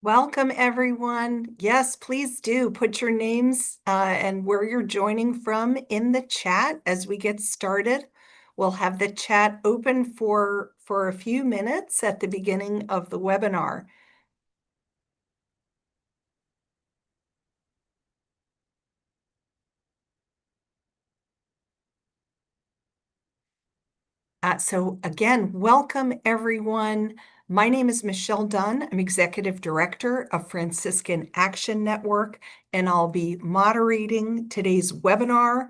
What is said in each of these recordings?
Welcome, everyone. Yes, please do put your names and where you're joining from in the chat as we get started. We'll have the chat open for a few minutes at the beginning of the webinar. So again, welcome everyone. My name is Michelle Dunn. I'm Executive Director of Franciscan Action Network, and I'll be moderating today's webinar.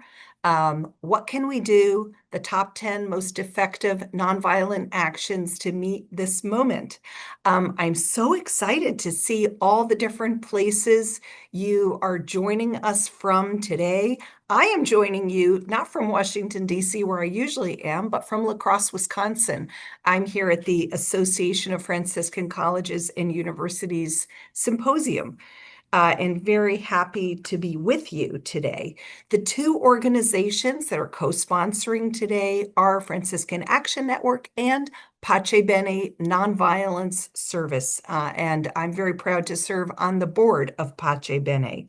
What can we do? The top 10 most effective nonviolent actions to meet this moment. I'm so excited to see all the different places you are joining us from today. I am joining you not from Washington, D.C., where I usually am, but from La Crosse, Wisconsin. I'm here at the Association of Franciscan Colleges and Universities Symposium, and very happy to be with you today. The two organizations that are co-sponsoring today are Franciscan Action Network and Pace Bene Nonviolence Service, and I'm very proud to serve on the board of Pace Bene.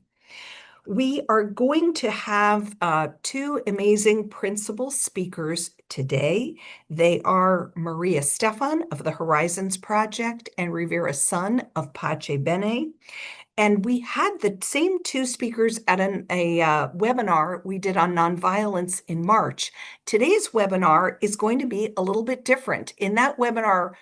We are going to have two amazing principal speakers today. They are Maria Stefan of the Horizons Project and Rivera Sun of Pace Bene. And we had the same two speakers at a webinar we did on nonviolence in March. Today's webinar is going to be a little bit different. In that webinar,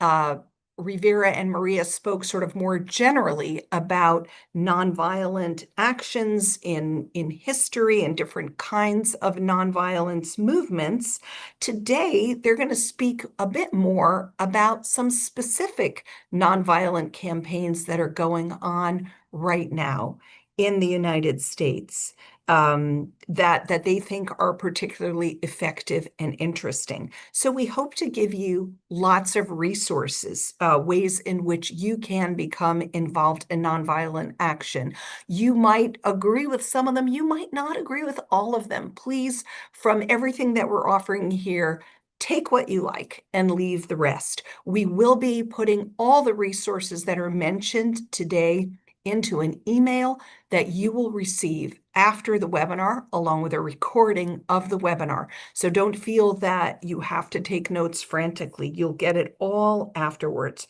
uh, Rivera and Maria spoke sort of more generally about nonviolent actions in history and different kinds of nonviolence movements. Today, they're going to speak a bit more about some specific nonviolent campaigns that are going on right now in the United States. That they think are particularly effective and interesting. So we hope to give you lots of resources, ways in which you can become involved in nonviolent action. You might agree with some of them, you might not agree with all of them. Please, from everything that we're offering here, take what you like and leave the rest. We will be putting all the resources that are mentioned today into an email that you will receive after the webinar, along with a recording of the webinar. So don't feel that you have to take notes frantically. You'll get it all afterwards.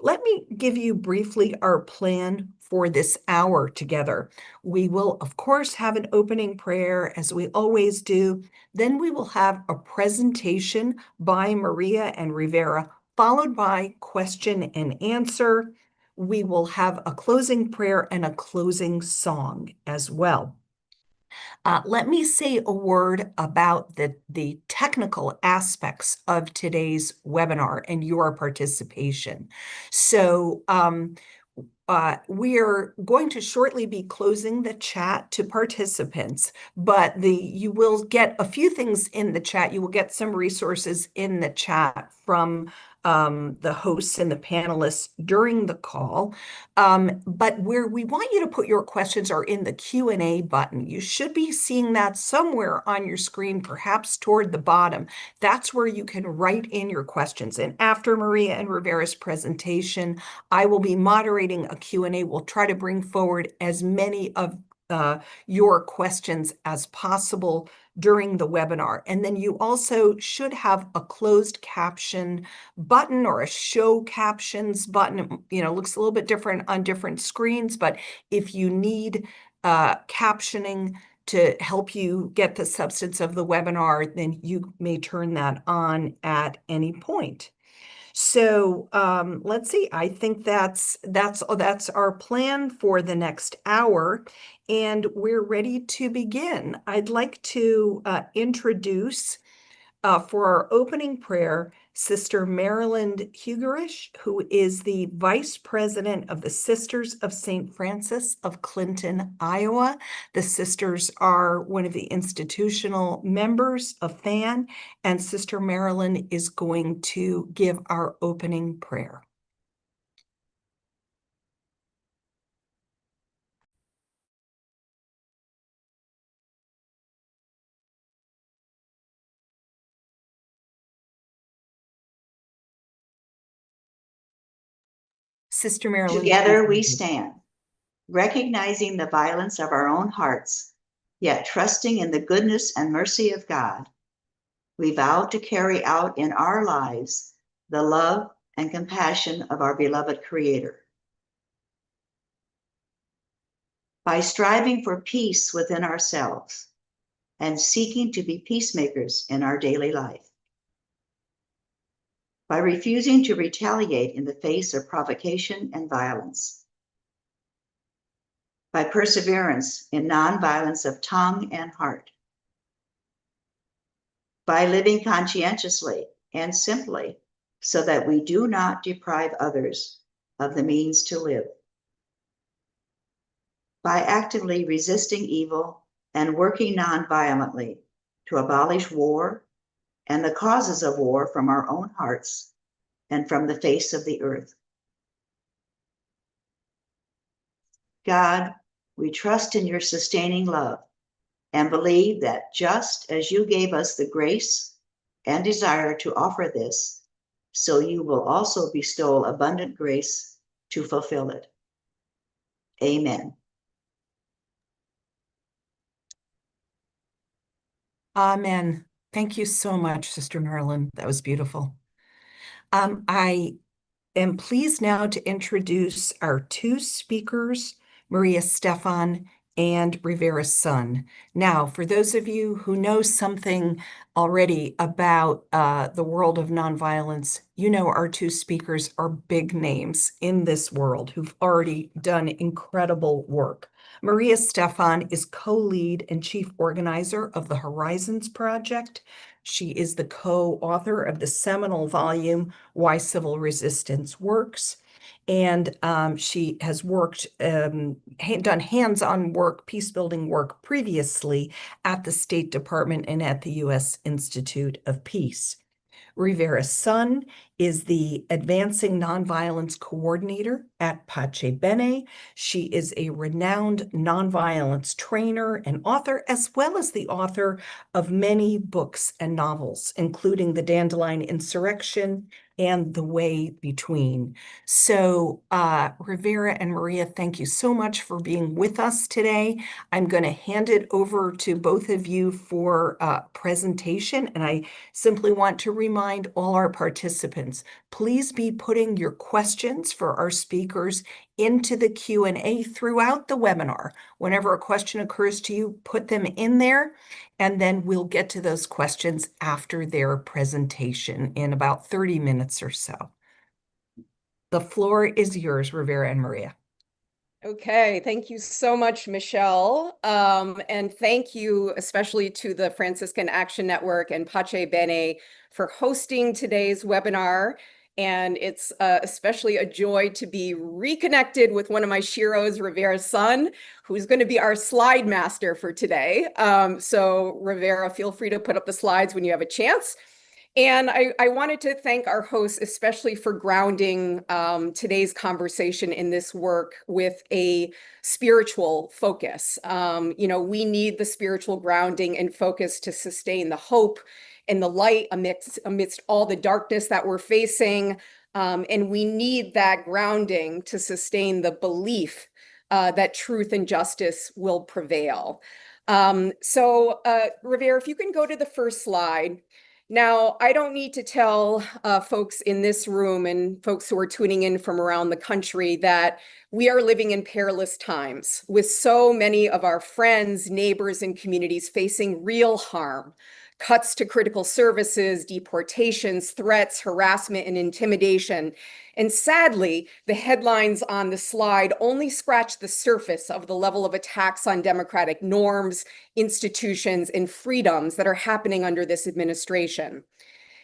Let me give you briefly our plan for this hour together. We will, of course, have an opening prayer, as we always do. Then we will have a presentation by Maria and Rivera, followed by question and answer. We will have a closing prayer and a closing song as well. Let me say a word about the technical aspects of today's webinar and your participation. So we are going to shortly be closing the chat to participants, but you will get a few things in the chat. You will get some resources in the chat from the hosts and the panelists during the call. But where we want you to put your questions are in the Q&A button. You should be seeing that somewhere on your screen, perhaps toward the bottom. That's where you can write in your questions. And after Maria and Rivera's presentation, I will be moderating a Q&A. We'll try to bring forward as many of your questions as possible during the webinar. And then you also should have a closed caption button or a show captions button. You know, looks a little bit different on different screens, but if you need captioning to help you get the substance of the webinar, then you may turn that on at any point. So let's see. I think that's our plan for the next hour, and we're ready to begin. I'd like to introduce for our opening prayer, Sister Maryland Hugerish, who is the Vice President of the Sisters of St. Francis of Clinton, Iowa. The sisters are one of the institutional members of FAN, and Sister Maryland is going to give our opening prayer. Sister Marilyn, Together please. we stand, recognizing the violence of our own hearts, yet trusting in the goodness and mercy of God. We vow to carry out in our lives the love and compassion of our beloved Creator. By striving for peace within ourselves and seeking to be peacemakers in our daily life. By refusing to retaliate in the face of provocation and violence. By perseverance in nonviolence of tongue and heart. By living conscientiously and simply so that we do not deprive others of the means to live. By actively resisting evil and working nonviolently to abolish war and the causes of war from our own hearts and from the face of the earth. God, we trust in your sustaining love and believe that just as you gave us the grace and desire to offer this, so you will also bestow abundant grace to fulfill it. Amen. Amen. Thank you so much, Sister Marilyn. That was beautiful. I am pleased now to introduce our two speakers, Maria Stefan and Rivera's son. Now, for those of you who know something already about the world of nonviolence, you know our two speakers are big names in this world who've already done incredible work. Maria Stefan is co-lead and chief organizer of the Horizons Project. She is the co-author of the seminal volume, Why Civil Resistance Works. And she has worked, done hands-on work, peace-building work previously at the State Department and at the U.S. Institute of Peace. Rivera's son is the Advancing Nonviolence Coordinator at Pace Bene. She is a renowned nonviolence trainer and author, as well as the author of many books and novels, including The Dandelion Insurrection and The Way Between. So Rivera and Maria, thank you so much for being with us today. I'm going to hand it over to both of you for presentation, and I simply want to remind all our participants, please be putting your questions for our speakers into the Q&A throughout the webinar. Whenever a question occurs to you, put them in there, and then we'll get to those questions after their presentation in about 30 minutes or so. The floor is yours, Rivera and Maria. Okay, thank you so much, Michelle. And thank you especially to the Franciscan Action Network and Pace Bene for hosting today's webinar. And it's especially a joy to be reconnected with one of my Shiros, Rivera's son, who's going to be our slide master for today. So Rivera, feel free to put up the slides when you have a chance. And I wanted to thank our hosts, especially for grounding today's conversation in this work with a spiritual focus. We need the spiritual grounding and focus to sustain the hope and the light amidst all the darkness that we're facing. And we need that grounding to sustain the belief that truth and justice will prevail. Rivera, if you can go to the first slide. Now, I don't need to tell folks in this room and folks who are tuning in from around the country that we are living in perilous times with so many of our friends, neighbors, and communities facing real harm, cuts to critical services, deportations, threats, harassment, and intimidation. And sadly, the headlines on the slide only scratch the surface of the level of attacks on democratic norms, institutions, and freedoms that are happening under this administration.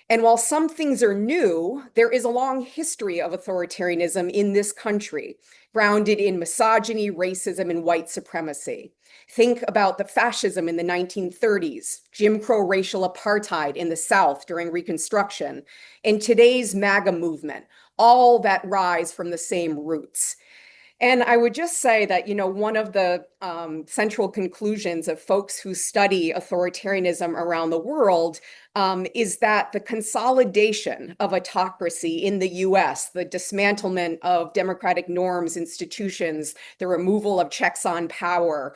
And while some things are new, there is a long history of authoritarianism in this country, grounded in misogyny, racism, and white supremacy. Think about the fascism in the 1930s, Jim Crow racial apartheid in the South during Reconstruction, and today's MAGA movement, all that rise from the same roots. And I would just say that, one of the central conclusions of folks who study authoritarianism around the world is that the consolidation of autocracy in the US, the dismantlement of democratic norms, institutions, the removal of checks on power,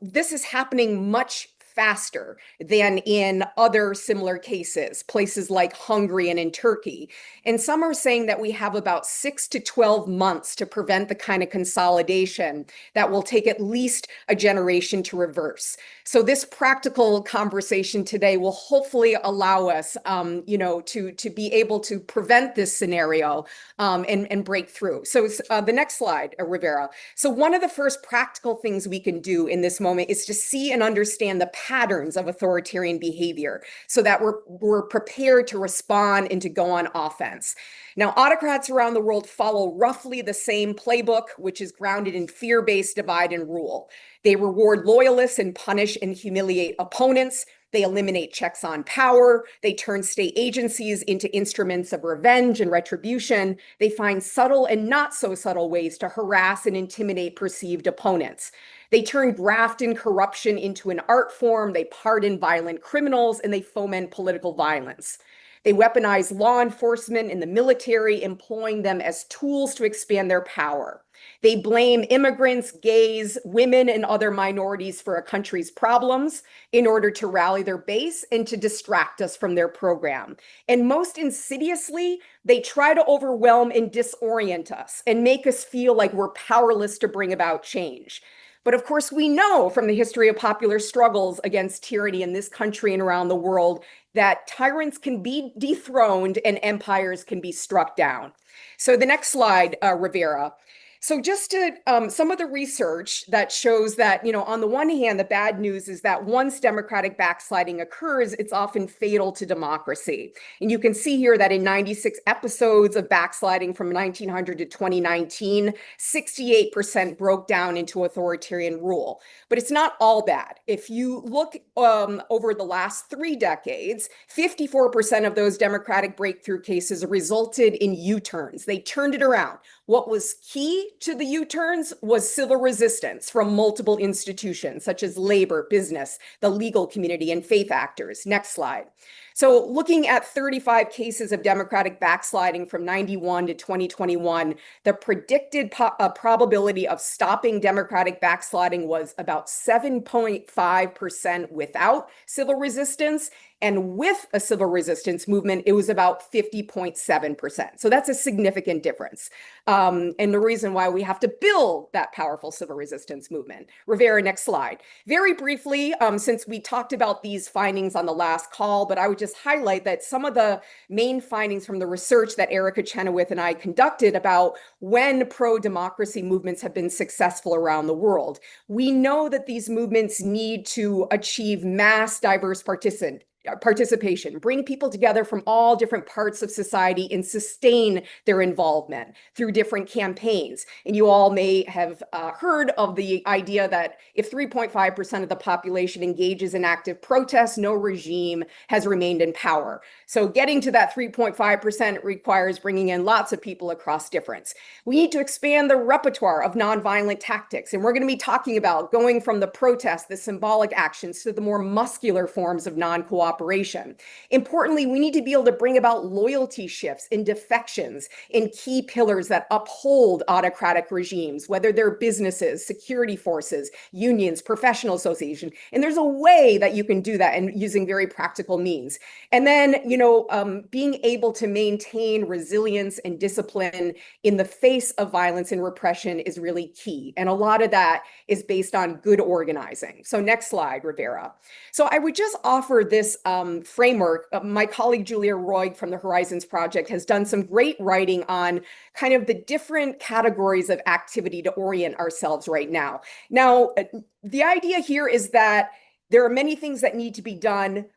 this is happening much faster than in other similar cases, places like Hungary and in Turkey. And some are saying that we have about 6 to 12 months to prevent the kind of consolidation that will take at least a generation to reverse. So this practical conversation today will hopefully allow us, to be able to prevent this scenario and break through. So the next slide, Rivera. So one of the first practical things we can do in this moment is to see and understand the patterns of authoritarian behavior so that we're prepared to respond and to go on offense. Now, autocrats around the world follow roughly the same playbook, which is grounded in fear-based divide and rule. They reward loyalists and punish and humiliate opponents. They eliminate checks on power. They turn state agencies into instruments of revenge and retribution. They find subtle and not so subtle ways to harass and intimidate perceived opponents. They turn graft and corruption into an art form. They pardon violent criminals, and they foment political violence. They weaponize law enforcement and the military, employing them as tools to expand their power. They blame immigrants, gays, women, and other minorities for a country's problems in order to rally their base and to distract us from their program. And most insidiously, they try to overwhelm and disorient us and make us feel like we're powerless to bring about change. But of course, we know from the history of popular struggles against tyranny in this country and around the world that tyrants can be dethroned and empires can be struck down. So the next slide, Rivera. So just to some of the research that shows that, on the one hand, the bad news is that once democratic backsliding occurs, it's often fatal to democracy. And you can see here that in 96 episodes of backsliding from 1900 to 2019, 68% broke down into authoritarian rule. But it's not all bad. If you look over the last 3 decades, 54% of those democratic breakthrough cases resulted in U-turns. They turned it around. What was key to the U-turns was civil resistance from multiple institutions, such as labor, business, the legal community, and faith actors. Next slide. So looking at 35 cases of democratic backsliding from 91 to 2021, the predicted probability of stopping democratic backsliding was about 7.5% without civil resistance. And with a civil resistance movement, it was about 50.7%. So that's a significant difference. And the reason why we have to build that powerful civil resistance movement. Rivera, next slide. Very briefly, since we talked about these findings on the last call, but I would just highlight that some of the main findings from the research that Erica Chenoweth and I conducted about when pro-democracy movements have been successful around the world. We know that these movements need to achieve mass diverse participation, bring people together from all different parts of society and sustain their involvement through different campaigns. And you all may have heard of the idea that if 3.5% of the population engages in active protest, no regime has remained in power. So getting to that 3.5% requires bringing in lots of people across difference. We need to expand the repertoire of nonviolent tactics. And we're going to be talking about going from the protest, the symbolic actions, to the more muscular forms of non-cooperation. Importantly, we need to be able to bring about loyalty shifts and defections in key pillars that uphold autocratic regimes, whether they're businesses, security forces, unions, professional associations. And there's a way that you can do that and using very practical means. And then, being able to maintain resilience and discipline in the face of violence and repression is really key. And a lot of that is based on good organizing. So next slide, Rivera. So I would just offer this framework. My colleague Julia Roig from the Horizons Project has done some great writing on kind of the different categories of activity to orient ourselves right now. Now, the idea here is that there are many things that need to be done.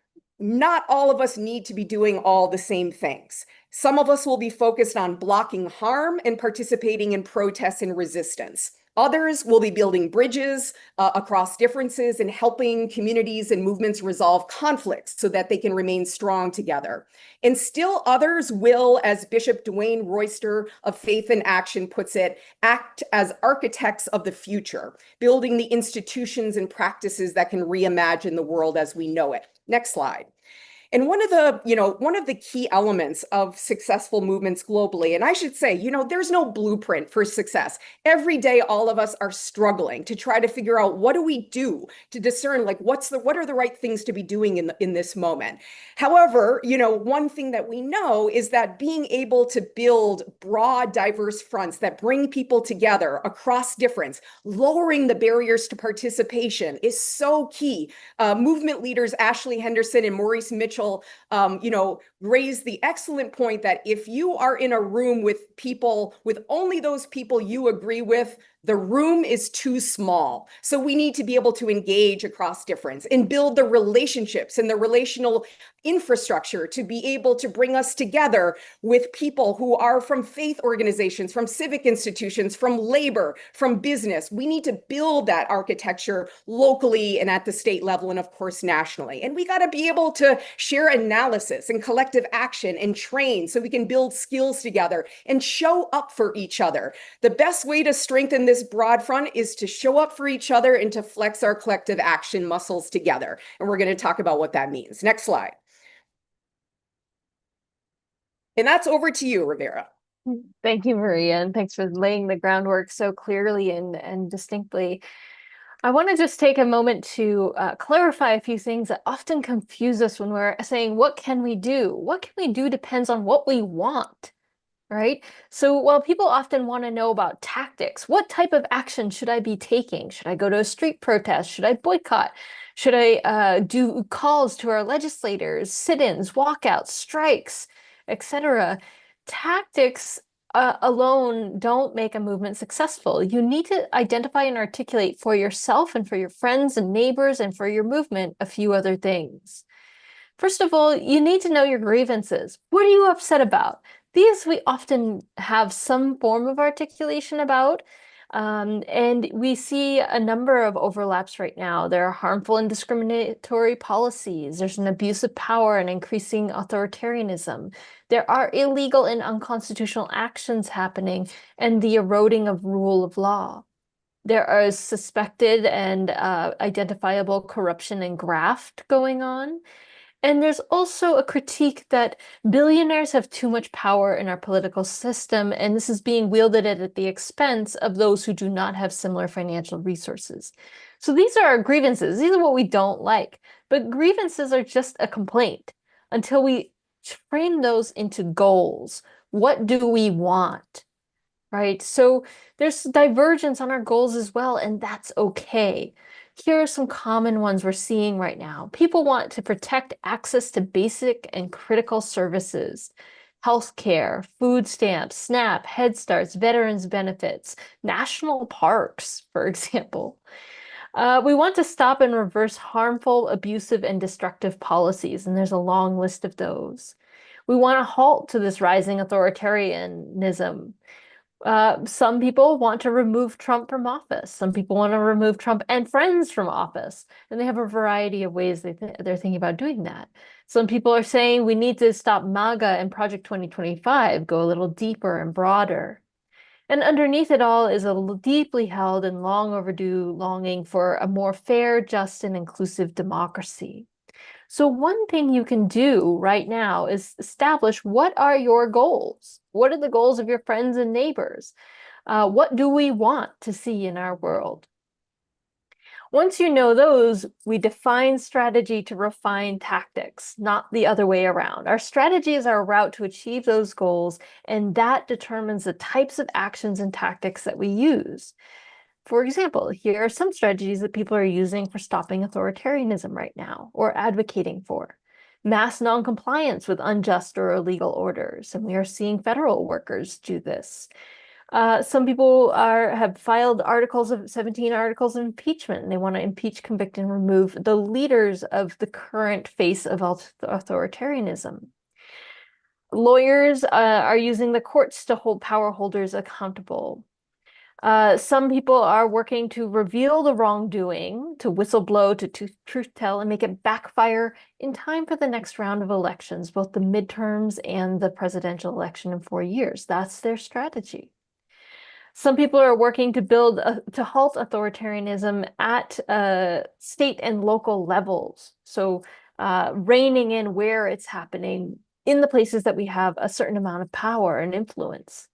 Not all of us need to be doing all the same things. Some of us will be focused on blocking harm and participating in protests and resistance. Others will be building bridges across differences and helping communities and movements resolve conflicts so that they can remain strong together. And still others will, as Bishop Dwayne Royster of Faith in Action puts it, act as architects of the future, building the institutions and practices that can reimagine the world as we know it. Next slide. And one of the key elements of successful movements globally, and I should say, there's no blueprint for success. Every day, all of us are struggling to try to figure out what do we do to discern, like, what are the right things to be doing in this moment. However, one thing that we know is that being able to build broad, diverse fronts that bring people together across difference, lowering the barriers to participation is so key. Movement leaders Ashley Henderson and Maurice Mitchell raised the excellent point that if you are in a room with people, with only those people you agree with, the room is too small. So we need to be able to engage across difference and build the relationships and the relational infrastructure to be able to bring us together with people who are from faith organizations, from civic institutions, from labor, from business. We need to build that architecture locally and at the state level and of course nationally. And we got to be able to share analysis and collective action and train so we can build skills together and show up for each other. The best way to strengthen this broad front is to show up for each other and to flex our collective action muscles together. And we're going to talk about what that means. Next slide. And that's over to you, Rivera. Thank you, Maria, and thanks for laying the groundwork so clearly and distinctly. I want to just take a moment to clarify a few things that often confuse us when we're saying, what can we do? What can we do depends on what we want, right? So while people often want to know about tactics, what type of action should I be taking? Should I go to a street protest? Should I boycott? Should I do calls to our legislators, sit-ins, walkouts, strikes, etc.? Tactics alone don't make a movement successful. You need to identify and articulate for yourself and for your friends and neighbors and for your movement a few other things. First of all, you need to know your grievances. What are you upset about? These we often have some form of articulation about, and we see a number of overlaps right now. There are harmful and discriminatory policies. There's an abuse of power and increasing authoritarianism. There are illegal and unconstitutional actions happening and the eroding of rule of law. There are suspected and identifiable corruption and graft going on. And there's also a critique that billionaires have too much power in our political system, and this is being wielded at the expense of those who do not have similar financial resources. So these are our grievances. These are what we don't like. But grievances are just a complaint until we frame those into goals. What do we want? Right? So there's divergence on our goals as well, and that's okay. Here are some common ones we're seeing right now. People want to protect access to basic and critical services, healthcare, food stamps, SNAP, Head Starts, veterans benefits, national parks, for example. We want to stop and reverse harmful, abusive, and destructive policies, and there's a long list of those. We want a halt to this rising authoritarianism. Some people want to remove Trump from office. Some people want to remove Trump and friends from office. And they have a variety of ways they're thinking about doing that. Some people are saying we need to stop MAGA and Project 2025, go a little deeper and broader. And underneath it all is a deeply held and long overdue longing for a more fair, just, and inclusive democracy. So one thing you can do right now is establish what are your goals? What are the goals of your friends and neighbors? What do we want to see in our world? Once you know those, we define strategy to refine tactics, not the other way around. Our strategy is our route to achieve those goals, and that determines the types of actions and tactics that we use. For example, here are some strategies that people are using for stopping authoritarianism right now or advocating for. Mass noncompliance with unjust or illegal orders, and we are seeing federal workers do this. Some people have filed 17 articles of impeachment, and they want to impeach, convict, and remove the leaders of the current face of authoritarianism. Lawyers are using the courts to hold power holders accountable. Some people are working to reveal the wrongdoing, to whistleblow, to truth tell, and make it backfire in time for the next round of elections, both the midterms and the presidential election in 4 years. That's their strategy. Some people are working to halt authoritarianism at state and local levels. So reining in where it's happening in the places that we have a certain amount of power and influence.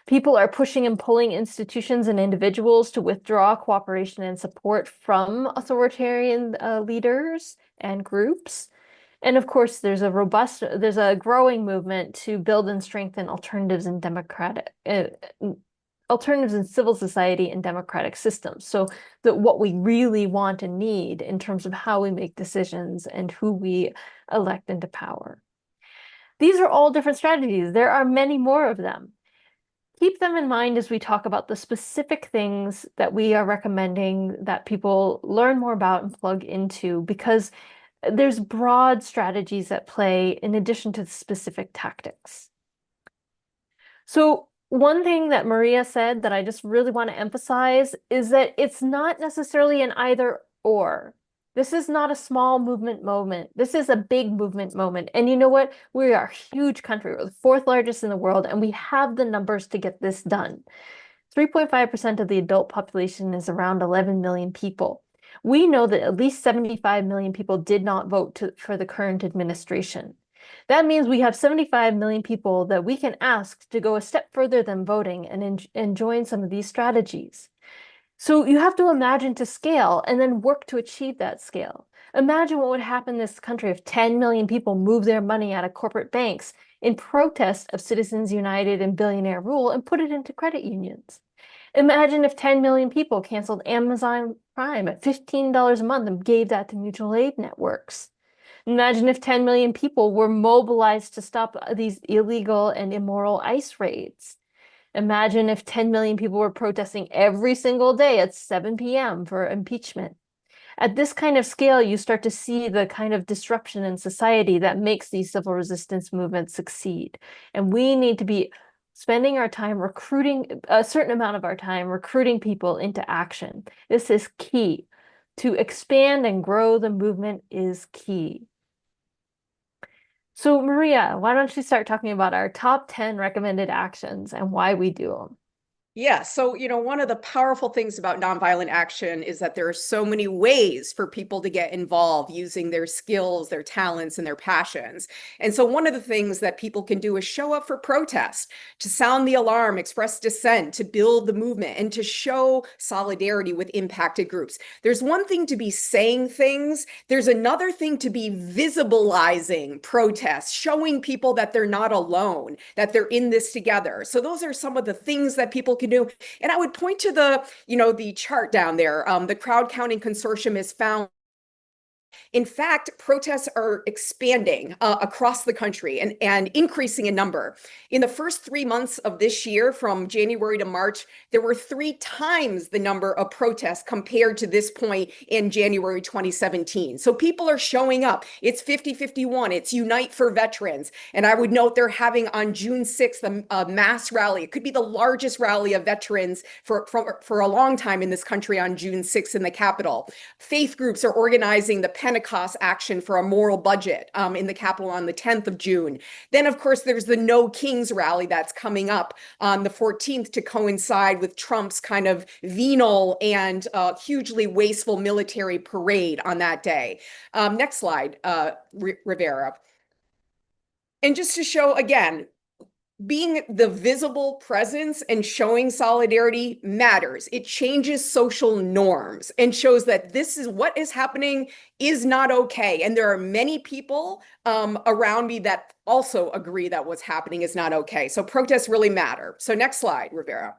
People are pushing and pulling institutions and individuals to withdraw cooperation and support from authoritarian leaders and groups. And of course, there's a growing movement to build and strengthen alternatives in civil society and democratic systems. So that what we really want and need in terms of how we make decisions and who we elect into power. These are all different strategies. There are many more of them. Keep them in mind as we talk about the specific things that we are recommending that people learn more about and plug into, because there's broad strategies at play in addition to the specific tactics. So one thing that Maria said that I just really want to emphasize is that it's not necessarily an either or. This is not a small movement moment. This is a big movement moment. And you know what? We are a huge country. We're the fourth largest in the world, and we have the numbers to get this done. 3.5% of the adult population is around 11 million people. We know that at least 75 million people did not vote for the current administration. That means we have 75 million people that we can ask to go a step further than voting and join some of these strategies. So you have to imagine to scale and then work to achieve that scale. Imagine what would happen in this country if 10 million people move their money out of corporate banks in protest of Citizens United and billionaire rule and put it into credit unions. Imagine if 10 million people canceled Amazon Prime at $15 a month and gave that to mutual aid networks. Imagine if 10 million people were mobilized to stop these illegal and immoral ICE raids. Imagine if 10 million people were protesting every single day at 7 p.m. for impeachment. At this kind of scale, you start to see the kind of disruption in society that makes these civil resistance movements succeed. And we need to be spending our time recruiting, a certain amount of our time recruiting people into action. This is key. To expand and grow the movement is key. So Maria, why don't you start talking about our top 10 recommended actions and why we do them? Yeah, so, one of the powerful things about nonviolent action is that there are so many ways for people to get involved using their skills, their talents, and their passions. And so one of the things that people can do is show up for protest, to sound the alarm, express dissent, to build the movement, and to show solidarity with impacted groups. There's one thing to be saying things. There's another thing to be visibilizing protests, showing people that they're not alone, that they're in this together. So those are some of the things that people can do. And I would point to the chart down there. The crowd counting consortium is found. In fact, protests are expanding across the country and increasing in number. In the first 3 months of this year, from January to March, there were 3 times the number of protests compared to this point in January 2017. So people are showing up. It's 50-51. It's Unite for Veterans. And I would note they're having on June 6th a mass rally. It could be the largest rally of veterans for a long time in this country on June 6th in the Capitol. Faith groups are organizing the Pentecost action for a moral budget in the Capitol on the 10th of June. Then, of course, there's the No Kings rally that's coming up on the 14th to coincide with Trump's kind of venal and hugely wasteful military parade on that day. Next slide, Rivera. And just to show, again, being the visible presence and showing solidarity matters. It changes social norms and shows that this is what is happening is not okay. And there are many people around me that also agree that what's happening is not okay. So protests really matter. So next slide, Rivera.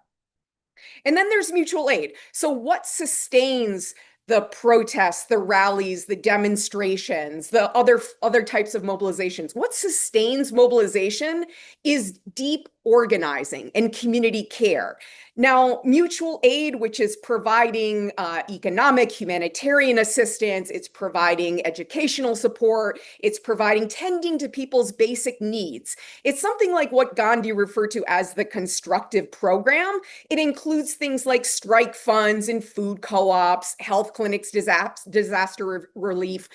And then there's mutual aid. So what sustains the protests, the rallies, the demonstrations, the other types of mobilizations? What sustains mobilization is deep organizing, and community care. Now, mutual aid, which is providing economic, humanitarian assistance, it's providing educational support, it's providing tending to people's basic needs. It's something like what Gandhi referred to as the constructive program. It includes things like strike funds and food co-ops, health clinics, disaster relief.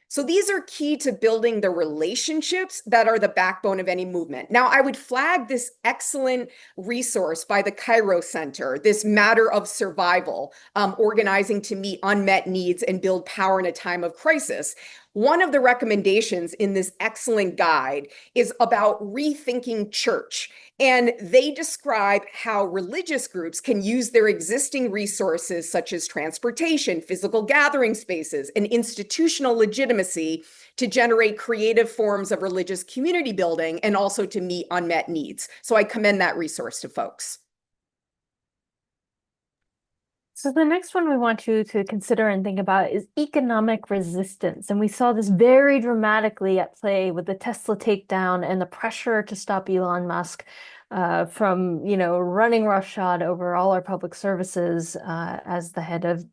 So these are key to building the relationships that are the backbone of any movement. Now, I would flag this excellent resource by the Cairo Center, this matter of survival, organizing to meet unmet needs and build power in a time of crisis. One of the recommendations in this excellent guide is about rethinking church. And they describe how religious groups can use their existing resources, such as transportation, physical gathering spaces, and institutional legitimacy, to generate creative forms of religious community building and also to meet unmet needs. So I commend that resource to folks. So the next one we want you to consider and think about is economic resistance. And we saw this very dramatically at play with the Tesla takedown and the pressure to stop Elon Musk from, running roughshod over all our public services as the head of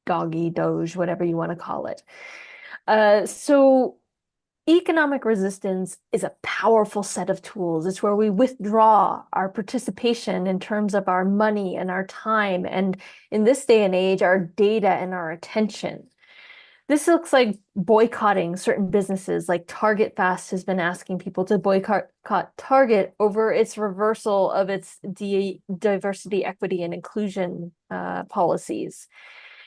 Doge, whatever you want to call it. So economic resistance is a powerful set of tools. It's where we withdraw our participation in terms of our money and our time, and in this day and age, our data and our attention. This looks like boycotting certain businesses, like Target Fast has been asking people to boycott Target over its reversal of its diversity, equity, and inclusion policies.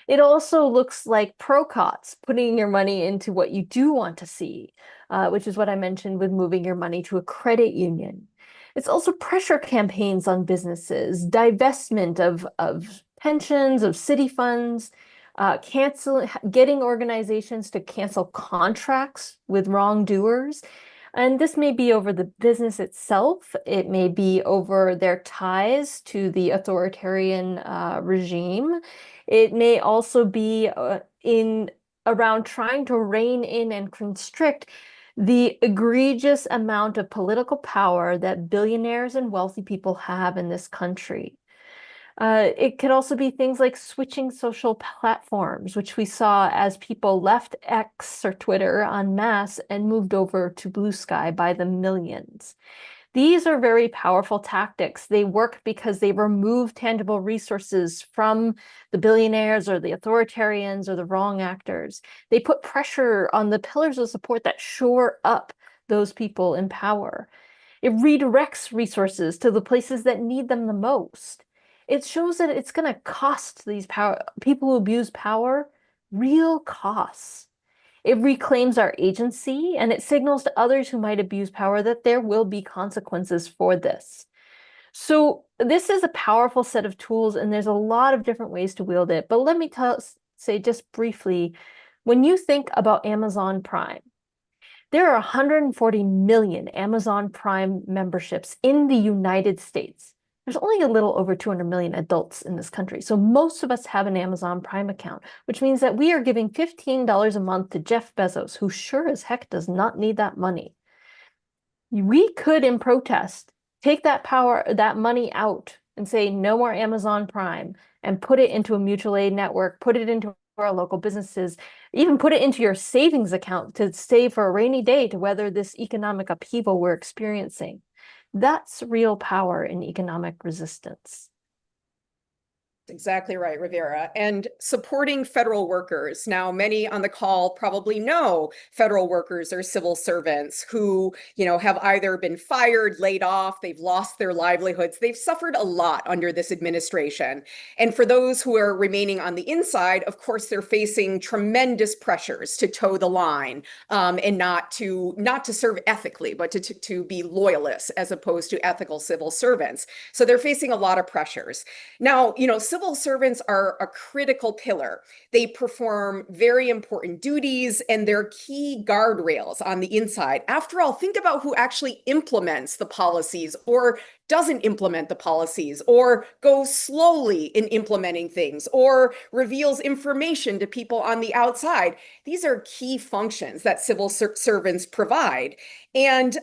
It also looks like ProCots, putting your money into what you do want to see, which is what I mentioned with moving your money to a credit union. It's also pressure campaigns on businesses, divestment of pensions, of city funds, getting organizations to cancel contracts with wrongdoers. And this may be over the business itself. It may be over their ties to the authoritarian regime. It may also be around trying to rein in and constrict the egregious amount of political power that billionaires and wealthy people have in this country. It could also be things like switching social platforms, which we saw as people left X or Twitter en masse and moved over to Blue Sky by the millions. These are very powerful tactics. They work because they remove tangible resources from the billionaires or the authoritarians or the wrong actors. They put pressure on the pillars of support that shore up those people in power. It redirects resources to the places that need them the most. It shows that it's going to cost these people who abuse power real costs. It reclaims our agency, and it signals to others who might abuse power that there will be consequences for this. So this is a powerful set of tools, and there's a lot of different ways to wield it. But let me say just briefly, when you think about Amazon Prime, there are 140 million Amazon Prime memberships in the United States. There's only a little over 200 million adults in this country. So most of us have an Amazon Prime account, which means that we are giving $15 a month to Jeff Bezos, who sure as heck does not need that money. We could, in protest, take that money out and say no more Amazon Prime and put it into a mutual aid network, put it into our local businesses, even put it into your savings account to save for a rainy day to weather this economic upheaval we're experiencing. That's real power in economic resistance. Exactly right, Rivera. And supporting federal workers. Now, many on the call probably know federal workers or civil servants who, have either been fired, laid off, they've lost their livelihoods. They've suffered a lot under this administration. And for those who are remaining on the inside, of course, they're facing tremendous pressures to toe the line and not to serve ethically, but to be loyalists as opposed to ethical civil servants. So they're facing a lot of pressures. Now, civil servants are a critical pillar. They perform very important duties and they're key guardrails on the inside. After all, think about who actually implements the policies or doesn't implement the policies or goes slowly in implementing things or reveals information to people on the outside. These are key functions that civil servants provide. And,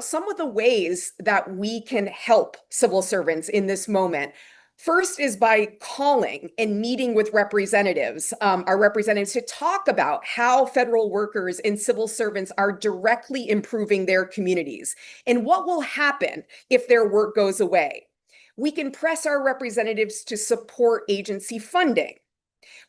some of the ways that we can help civil servants in this moment. First is by calling and meeting with representatives, our representatives, to talk about how federal workers and civil servants are directly improving their communities and what will happen if their work goes away. We can press our representatives to support agency funding.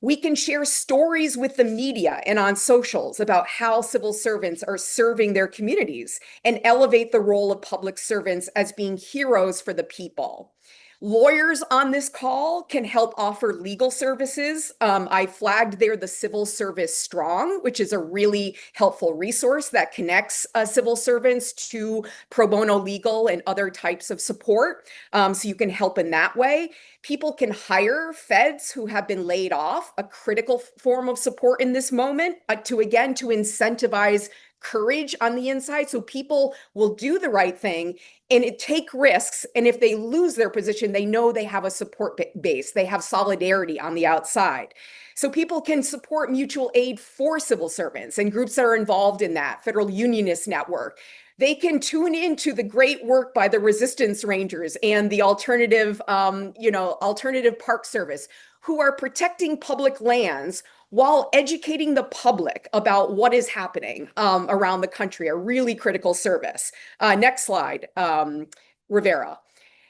We can share stories with the media and on socials about how civil servants are serving their communities and elevate the role of public servants as being heroes for the people. Lawyers on this call can help offer legal services. I flagged there the Civil Service Strong, which is a really helpful resource that connects civil servants to pro bono legal and other types of support. So you can help in that way. People can hire feds who have been laid off, a critical form of support in this moment, to incentivize courage on the inside so people will do the right thing and take risks. And if they lose their position, they know they have a support base. They have solidarity on the outside. So people can support mutual aid for civil servants and groups that are involved in that, Federal Unionist Network. They can tune into the great work by the Resistance Rangers and the Alternative Park Service, who are protecting public lands while educating the public about what is happening around the country, a really critical service. Next slide, Rivera.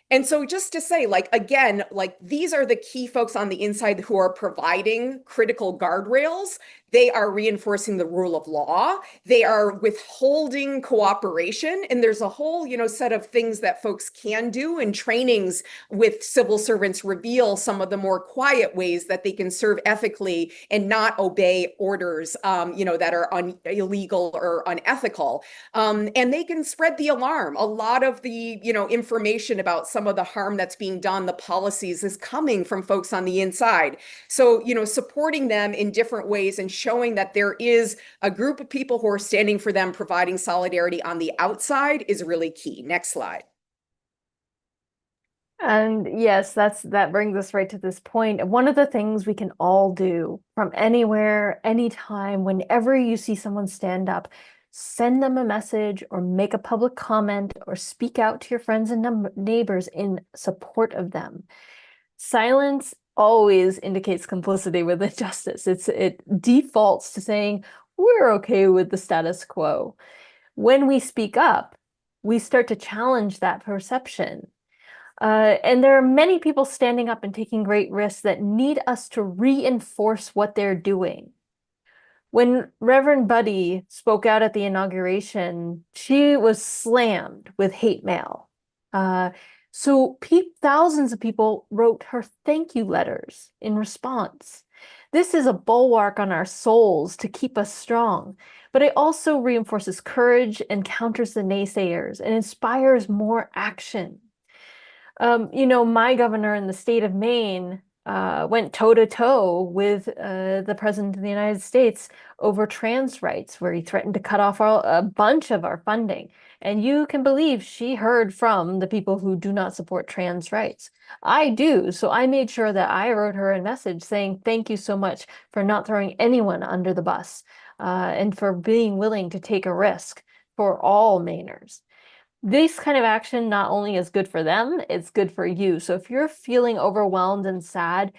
And so just to say, again, these are the key folks on the inside who are providing critical guardrails. They are reinforcing the rule of law. They are withholding cooperation. And there's a whole, set of things that folks can do, and trainings with civil servants reveal some of the more quiet ways that they can serve ethically and not obey orders, that are illegal or unethical. And they can spread the alarm. A lot of the, information about some of the harm that's being done, the policies, is coming from folks on the inside. So, supporting them in different ways and showing that there is a group of people who are standing for them, providing solidarity on the outside, is really key. Next slide. And yes, that brings us right to this point. One of the things we can all do from anywhere, anytime, whenever you see someone stand up, send them a message or make a public comment or speak out to your friends and neighbors in support of them. Silence always indicates complicity with injustice. It defaults to saying, we're okay with the status quo. When we speak up, we start to challenge that perception. And there are many people standing up and taking great risks that need us to reinforce what they're doing. When Reverend Buddy spoke out at the inauguration, she was slammed with hate mail. So thousands of people wrote her thank you letters in response. This is a bulwark on our souls to keep us strong, but it also reinforces courage and counters the naysayers and inspires more action. My governor in the state of Maine went toe-to-toe with the president of the United States over trans rights, where he threatened to cut off a bunch of our funding. And you can believe she heard from the people who do not support trans rights. I do, so I made sure that I wrote her a message saying, thank you so much for not throwing anyone under the bus and for being willing to take a risk for all Mainers. This kind of action not only is good for them, it's good for you. So if you're feeling overwhelmed and sad,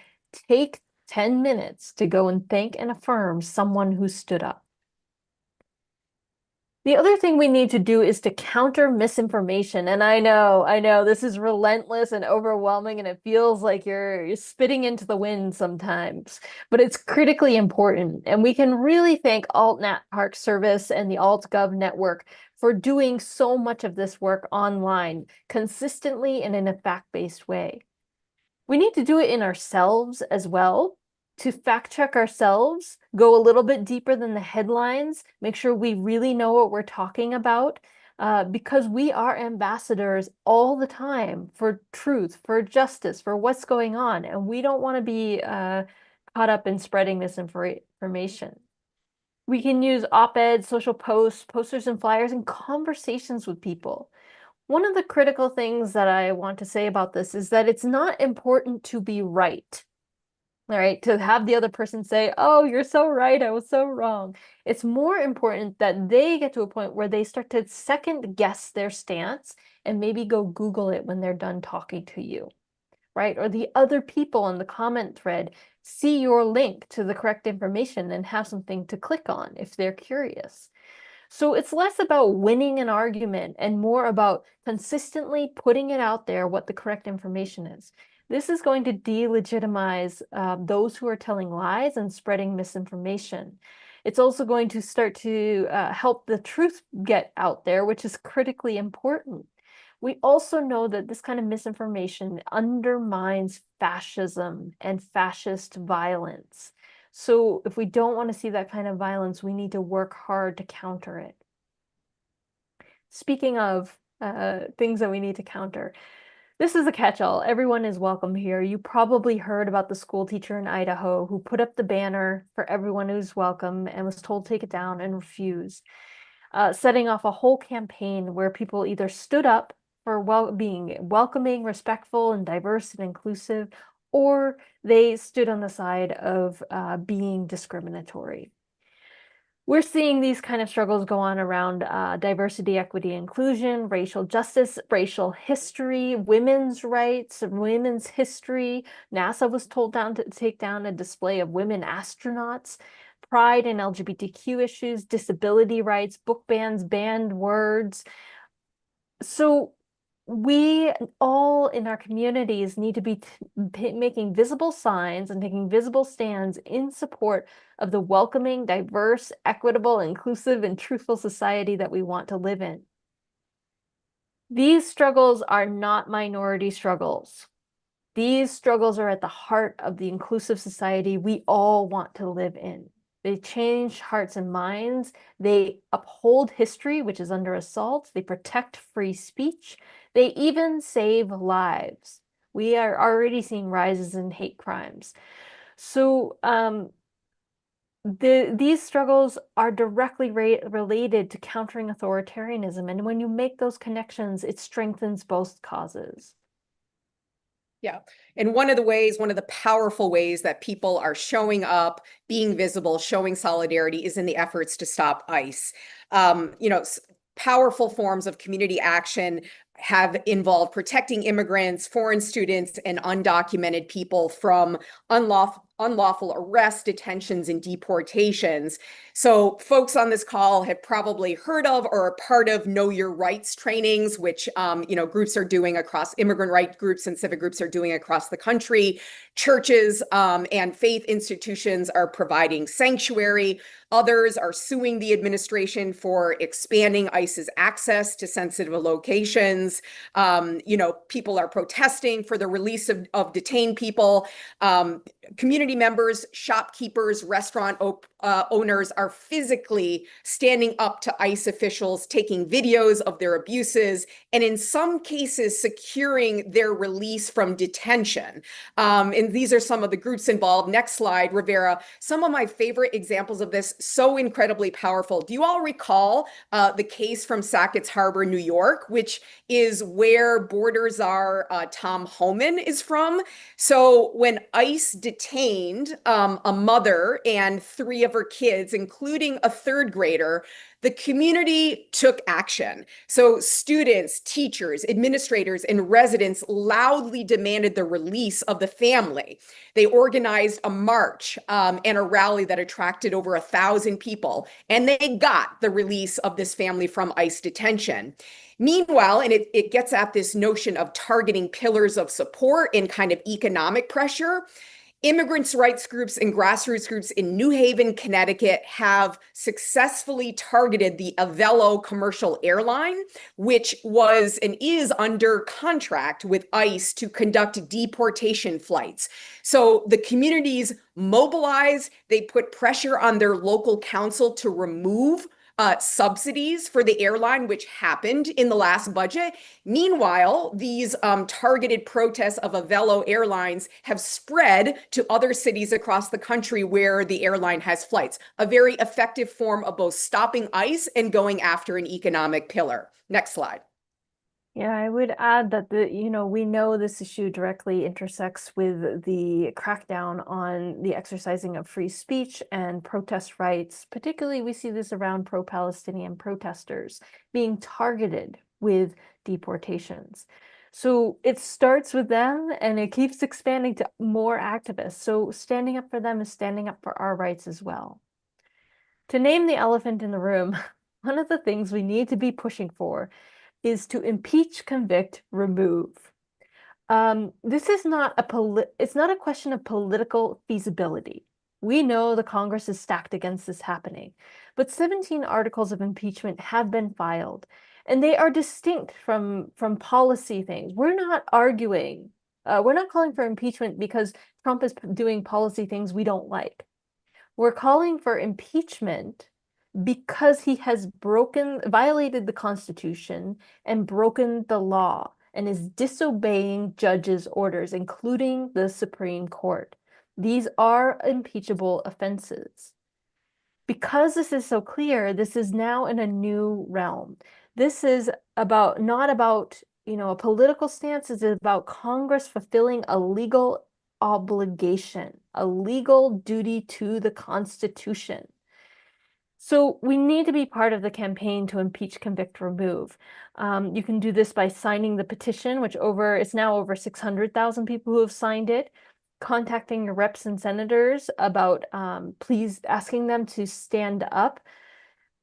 take 10 minutes to go and thank and affirm someone who stood up. The other thing we need to do is to counter misinformation. And I know this is relentless and overwhelming, and it feels like you're spitting into the wind sometimes, but it's critically important. And we can really thank AltNat Park Service and the AltGov network for doing so much of this work online consistently and in a fact-based way. We need to do it in ourselves as well, to fact check ourselves, go a little bit deeper than the headlines, make sure we really know what we're talking about. because we are ambassadors all the time for truth, for justice, for what's going on, and we don't want to be caught up in spreading misinformation. We can use op-eds, social posts, posters and flyers, and conversations with people. One of the critical things that I want to say about this is that it's not important to be right. All right, to have the other person say, "Oh, you're so right, I was so wrong." It's more important that they get to a point where they start to second guess their stance and maybe go Google it when they're done talking to you, right? Or the other people in the comment thread see your link to the correct information and have something to click on if they're curious. So it's less about winning an argument and more about consistently putting it out there what the correct information is. This is going to delegitimize those who are telling lies and spreading misinformation. It's also going to start to help the truth get out there, which is critically important. We also know that this kind of misinformation undermines fascism and fascist violence. So if we don't want to see that kind of violence, we need to work hard to counter it. Speaking of things that we need to counter, this is a catch-all. Everyone is welcome here. You probably heard about the school teacher in Idaho who put up the banner for everyone who's welcome and was told to take it down and refused, setting off a whole campaign where people either stood up for being welcoming, respectful, and diverse and inclusive, or they stood on the side of being discriminatory. We're seeing these kind of struggles go on around diversity, equity, inclusion, racial justice, racial history, women's rights, women's history. NASA was told to take down a display of women astronauts, pride in LGBTQ issues, disability rights, book bans, banned words. So we all in our communities need to be making visible signs and taking visible stands in support of the welcoming, diverse, equitable, inclusive, and truthful society that we want to live in. These struggles are not minority struggles. These struggles are at the heart of the inclusive society we all want to live in. They change hearts and minds. They uphold history, which is under assault. They protect free speech. They even save lives. We are already seeing rises in hate crimes. So these struggles are directly related to countering authoritarianism. And when you make those connections, it strengthens both causes. Yeah. And one of the powerful ways that people are showing up, being visible, showing solidarity is in the efforts to stop ICE. Powerful forms of community action have involved protecting immigrants, foreign students, and undocumented people from unlawful arrests, detentions, and deportations. So folks on this call have probably heard of or are part of Know Your Rights trainings, which groups are doing across, immigrant right groups and civic groups are doing across the country. Churches and faith institutions are providing sanctuary. Others are suing the administration for expanding ICE's access to sensitive locations. People are protesting for the release of detained people. Community members, shopkeepers, restaurant owners are physically standing up to ICE officials, taking videos of their abuses, and in some cases, securing their release from detention. And these are some of the groups involved. Next slide, Rivera. Some of my favorite examples of this, so incredibly powerful. Do you all recall the case from Sackett's Harbor, New York, which is where Border Czar Tom Homan is from? So when ICE detained a mother and 3 of her kids, including a 3rd grader, the community took action. So students, teachers, administrators, and residents loudly demanded the release of the family. They organized a march and a rally that attracted over 1,000 people, and they got the release of this family from ICE detention. Meanwhile, and it gets at this notion of targeting pillars of support and kind of economic pressure, immigrants' rights groups and grassroots groups in New Haven, Connecticut have successfully targeted the Avello commercial airline, which was and is under contract with ICE to conduct deportation flights. So the communities mobilized, they put pressure on their local council to remove subsidies for the airline, which happened in the last budget. Meanwhile, these targeted protests of Avelo Airlines have spread to other cities across the country where the airline has flights, a very effective form of both stopping ICE and going after an economic pillar. Next slide. Yeah, I would add that we know this issue directly intersects with the crackdown on the exercising of free speech and protest rights. Particularly, we see this around pro-Palestinian protesters being targeted with deportations. So it starts with them and it keeps expanding to more activists. So standing up for them is standing up for our rights as well. To name the elephant in the room, one of the things we need to be pushing for is to impeach, convict, remove. This is not it's not a question of political feasibility. We know the Congress is stacked against this happening, but 17 articles of impeachment have been filed, and they are distinct from policy things. We're not arguing. We're not calling for impeachment because Trump is doing policy things we don't like. We're calling for impeachment because he has violated the Constitution and broken the law and is disobeying judges' orders, including the Supreme Court. These are impeachable offenses. Because this is so clear, this is now in a new realm. This is not about, a political stance. It's about Congress fulfilling a legal obligation, a legal duty to the Constitution. So we need to be part of the campaign to impeach, convict, remove. You can do this by signing the petition, which it's now over 600,000 people who have signed it, contacting your reps and senators about please asking them to stand up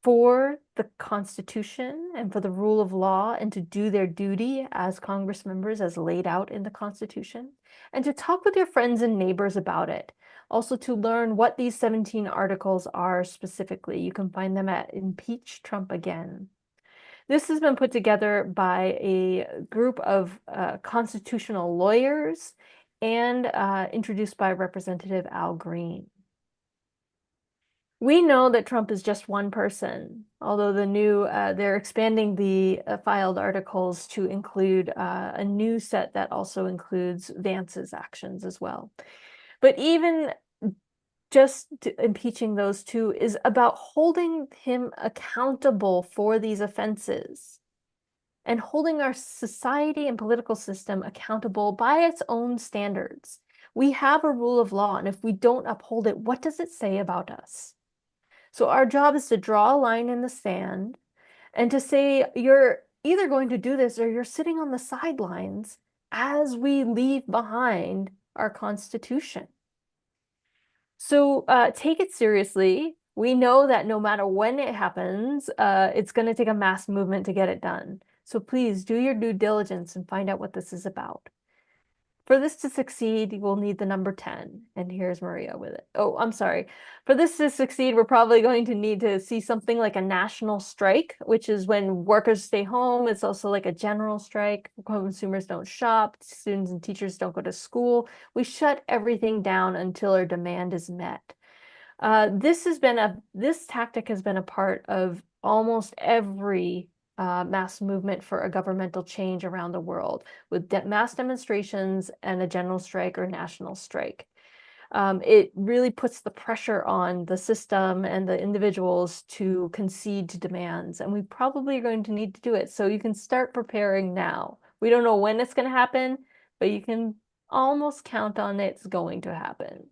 for the Constitution and for the rule of law and to do their duty as Congress members as laid out in the Constitution, and to talk with your friends and neighbors about it. Also to learn what these 17 articles are specifically. You can find them at Impeach Trump Again. This has been put together by a group of constitutional lawyers and introduced by Representative Al Green. We know that Trump is just one person, although they're expanding the filed articles to include a new set that also includes Vance's actions as well. But even just impeaching those two is about holding him accountable for these offenses and holding our society and political system accountable by its own standards. We have a rule of law, and if we don't uphold it, what does it say about us? So our job is to draw a line in the sand and to say, you're either going to do this or you're sitting on the sidelines as we leave behind our Constitution. So take it seriously. We know that no matter when it happens, it's going to take a mass movement to get it done. So please do your due diligence and find out what this is about. For this to succeed, we'll need the number 10. And here's Maria with it. Oh, I'm sorry. For this to succeed, we're probably going to need to see something like a national strike, which is when workers stay home. It's also like a general strike. Consumers don't shop. Students and teachers don't go to school. We shut everything down until our demand is met. This tactic has been a part of almost every mass movement for a governmental change around the world, with mass demonstrations and a general strike or national strike. It really puts the pressure on the system and the individuals to concede to demands, and we probably are going to need to do it. So you can start preparing now. We don't know when it's going to happen, but you can almost count on it's going to happen.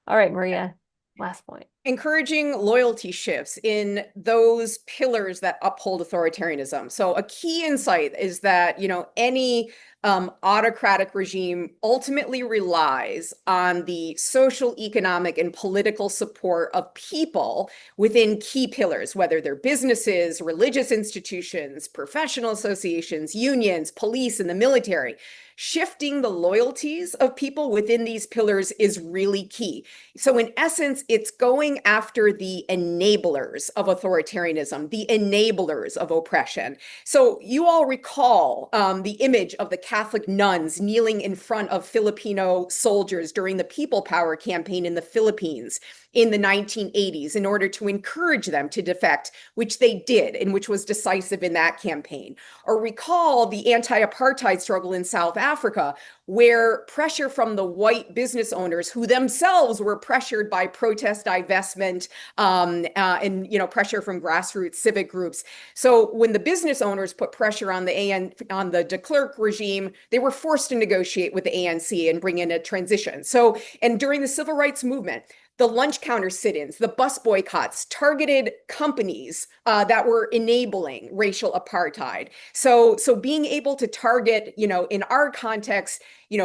All right, Maria, last point. Encouraging loyalty shifts in those pillars that uphold authoritarianism. So a key insight is that, any autocratic regime ultimately relies on the social, economic, and political support of people within key pillars, whether they're businesses, religious institutions, professional associations, unions, police, and the military. Shifting the loyalties of people within these pillars is really key. So in essence, it's going going after the enablers of authoritarianism, the enablers of oppression. So you all recall the image of the Catholic nuns kneeling in front of Filipino soldiers during the People Power campaign in the Philippines in the 1980s in order to encourage them to defect, which they did, and which was decisive in that campaign. Or recall the anti-apartheid struggle in South Africa, where pressure from the white business owners who themselves were pressured by protest divestment and pressure from grassroots civic groups. So when the business owners put pressure on the de Klerk regime, they were forced to negotiate with the ANC and bring in a transition. So, and during the civil rights movement, the lunch counter sit-ins, the bus boycotts targeted companies that were enabling racial apartheid. So being able to target, in our context,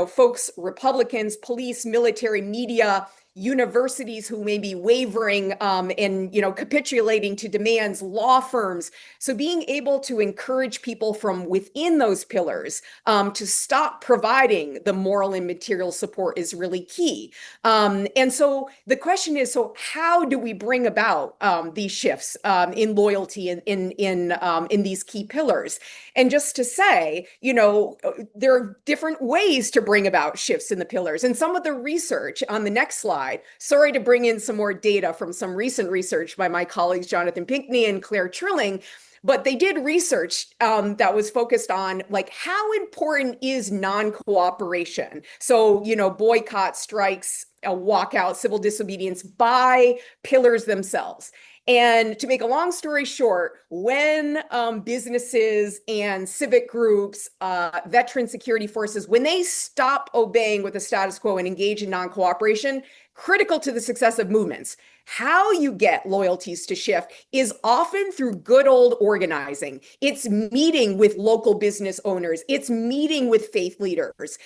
folks, Republicans, police, military, media, universities who may be wavering and capitulating to demands, law firms. So being able to encourage people from within those pillars to stop providing the moral and material support is really key. And so the question is, so how do we bring about these shifts in loyalty in these key pillars? And just to say, there are different ways to bring about shifts in the pillars. And some of the research on the next slide, sorry to bring in some more data from some recent research by my colleagues, Jonathan Pinckney and Claire Trilling, but they did research that was focused on how important is non-cooperation? So, boycott, strikes, a walkout, civil disobedience by pillars themselves. And to make a long story short, when businesses and civic groups, veteran security forces, when they stop obeying with the status quo and engage in non-cooperation, critical to the success of movements. How you get loyalties to shift is often through good old organizing. It's meeting with local business owners. It's meeting with faith leaders,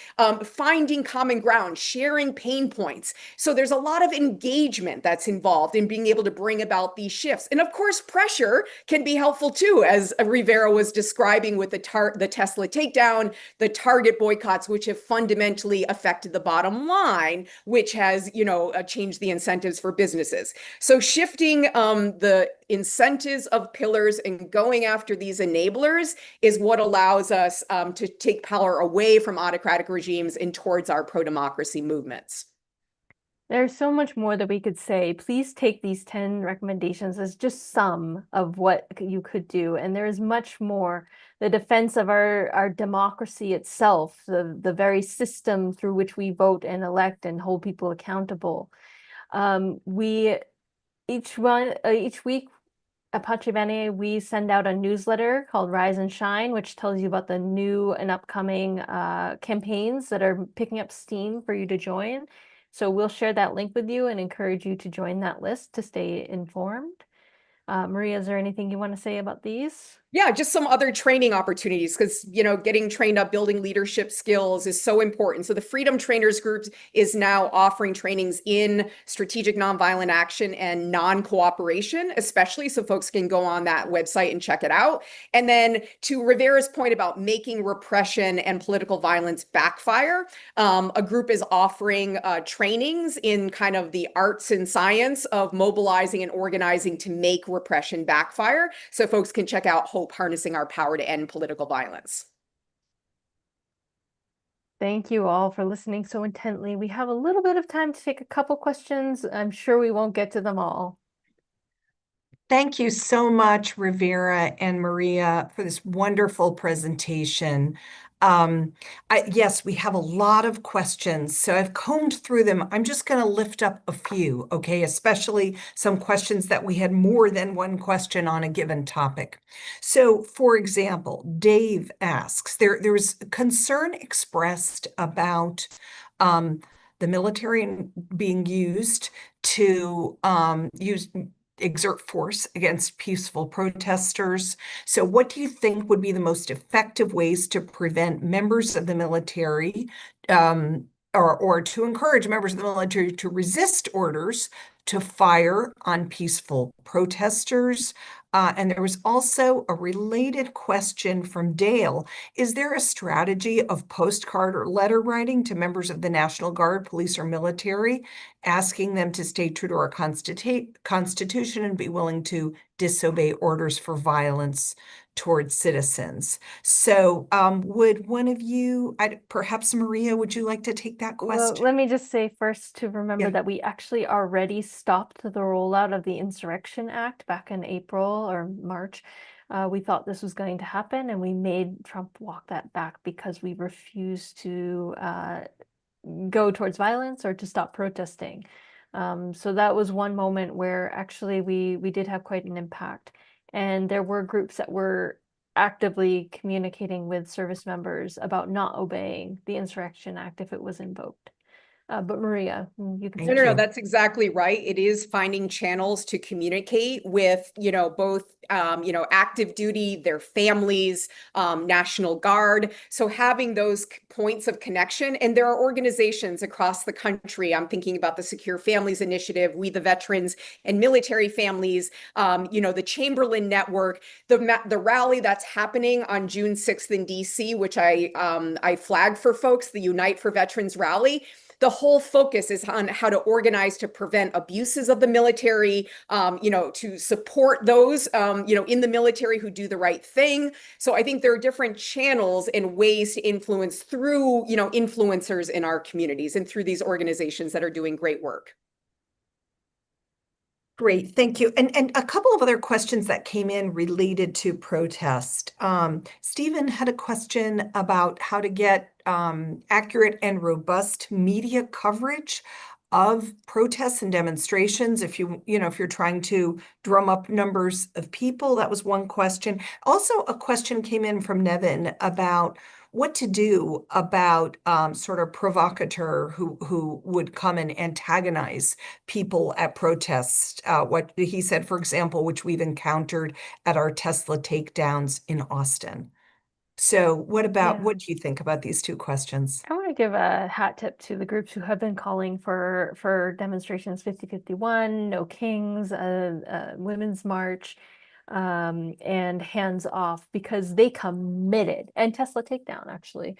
finding common ground, sharing pain points. So there's a lot of engagement that's involved in being able to bring about these shifts. And of course, pressure can be helpful too, as Rivera was describing with the Tesla takedown, the Target boycotts, which have fundamentally affected the bottom line, which has, changed the incentives for businesses. So shifting the incentives of pillars and going after these enablers is what allows us to take power away from autocratic regimes and towards our pro-democracy movements. There's so much more that we could say. Please take these 10 recommendations as just some of what you could do. And there is much more. The defense of our democracy itself, the very system through which we vote and elect and hold people accountable. Each week at Pace Bene, we send out a newsletter called Rise and Shine, which tells you about the new and upcoming campaigns that are picking up steam for you to join. So we'll share that link with you and encourage you to join that list to stay informed. Maria, is there anything you want to say about these? Yeah, just some other training opportunities because, getting trained up, building leadership skills is so important. So the Freedom Trainers Group is now offering trainings in strategic nonviolent action and non-cooperation, especially so folks can go on that website and check it out. And then to Rivera's point about making repression and political violence backfire, a group is offering trainings in kind of the arts and science of mobilizing and organizing to make repression backfire. So folks can check out Harnessing Our Power to End Political Violence. Thank you all for listening so intently. We have a little bit of time to take a couple questions. I'm sure we won't get to them all. Thank you so much, Rivera and Maria, for this wonderful presentation. Yes, we have a lot of questions, so I've combed through them. I'm just going to lift up a few, okay, especially some questions that we had more than one question on a given topic. So, for example, Dave asks, there was concern expressed about the military being used to exert force against peaceful protesters. So what do you think would be the most effective ways to prevent members of the military or to encourage members of the military to resist orders to fire on peaceful protesters? And there was also a related question from Dale. Is there a strategy of postcard or letter writing to members of the National Guard, police, or military, asking them to stay true to our Constitution and be willing to disobey orders for violence towards citizens? So would one of you, perhaps Maria, would you like to take that Well, question? let me just say first to remember Yeah. that we actually already stopped the rollout of the Insurrection Act back in April or March. We thought this was going to happen, and we made Trump walk that back because we refused to go towards violence or to stop protesting. So that was one moment where actually we did have quite an impact. And there were groups that were actively communicating with service members about not obeying the Insurrection Act if it was invoked. But Maria, you can Thank No, you. that's exactly right. It is finding channels to communicate with, both, active duty, their families, National Guard. So having those points of connection, and there are organizations across the country. I'm thinking about the Secure Families Initiative, We the Veterans and Military Families, the Chamberlain Network, the rally that's happening on June 6th in DC, which I flagged for folks, the Unite for Veterans rally. The whole focus is on how to organize to prevent abuses of the military, to support those, in the military who do the right thing. So I think there are different channels and ways to influence through, influencers in our communities and through these organizations that are doing great work. Great, thank you. And a couple of other questions that came in related to protest. Stephen had a question about how to get accurate and robust media coverage of protests and demonstrations. If if you're trying to drum up numbers of people, that was one question. Also, a question came in from Nevin about what to do about sort of provocateur who would come and antagonize people at protests. What he said, for example, which we've encountered at our Tesla takedowns in Austin. So what Yeah. do you think about these two questions? I want to give a hat tip to the groups who have been calling for demonstrations 5051, No Kings, Women's March, and Hands Off, because they committed, and Tesla Takedown actually,